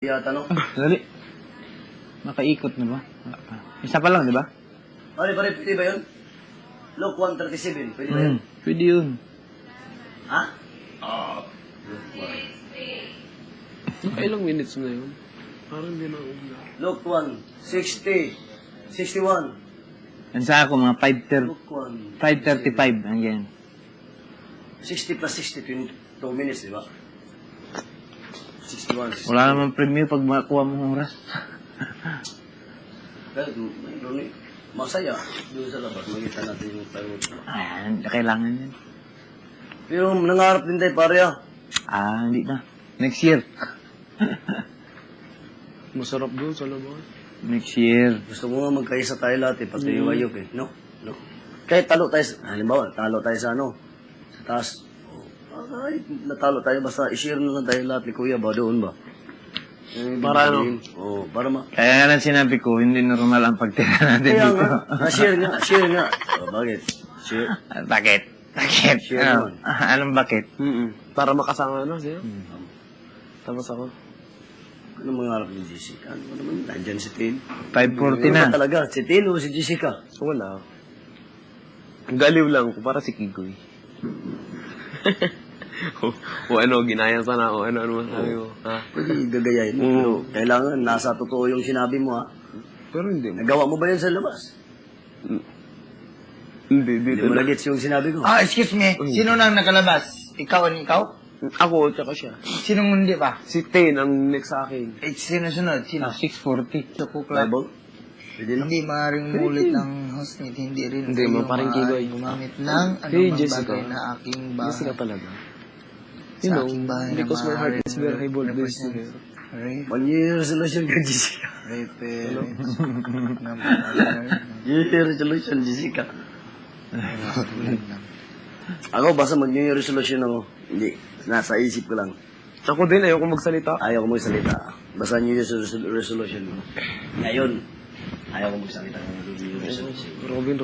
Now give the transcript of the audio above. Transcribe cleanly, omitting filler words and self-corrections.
Yata, no? Dali. Nakaikot na ba? Isa pa lang, di ba? Pare, pwede ba yun? Look, 137, pwede ba yun? Pwede yun. Ha? Ilang minutes na yun? Parang hindi na umla. Look, 1, 60, 61. Yan sa ako, mga Look, 1, 5:35. Ang yan. 60 plus 60, 22 minutes, di ba? 61, 60. Wala namang premium pag makuha mong oras. Pero, mayroon eh. Masaya. Doon sa labas, makita natin yung fireworks. Ayan, kailangan yan. Pero nangarap din tayo, pare ah. Hindi na. Next year. Masarap doon sa labas. Next year. Gusto mo nga magkaisa tayo lahat eh, pati yung ayok eh. No? No. Kahit talo tayo, halimbawa, talo tayo sa ano, sa taas. Ay, natalo tayo, basta i-share na lang tayo lahat ni Kuya ba, doon ba? Para ano? Oo, para Kaya nga lang sinabi ko, hindi normal ang pagtira natin Kaya dito. nga, share nga. Bakit? Share. Bakit? Bakit? Share Ano? naman. Anong bakit? Para makasama na siya. Tapos ako. Ano mangarap ni Jessica? Ano naman, nandyan si Tin. 5:40 Ano na. ba talaga? Si Tin o si Jessica? Wala. Galiw lang ko para si Kigoy. o ano, ginayang sana o ano masabi mo. Ha? Pwede gagayahin mo. Pero kailangan, nasa totoo yung sinabi mo ha. Pero hindi. Nagawa mo ba yun sa labas? Hindi Hindi mo nagets yung sinabi ko. Excuse me. Sino nang nakalabas? Ikaw and ikaw? Ako, tsaka siya. Sinong hindi pa? Si Ten ang next sa akin. Sino sunod? Sino? 6:40. Sa kukla. Bible? Pwede na. Hindi maaaring mulit ng hostmate. Hindi rin Hindi, kayo parang Kigoy. gumamit ng Hey, anumang Jessica. bagay na aking bahay. Jessica talaga. Sa You know, aking bahay na because my heart is very maaaring bulbous to represent her. rape, 1 year resolution ka, Jessica. reference, Year resolution, Jessica. Ako, basta mag-New Year resolution ako. Hindi. Nasa isip ko lang. Ako din, ayoko magsalita. Ayaw ko magsalita. Basta New Year resolution ko. Ngayon, ayaw ko magsalita ng New Year resolution. Robin.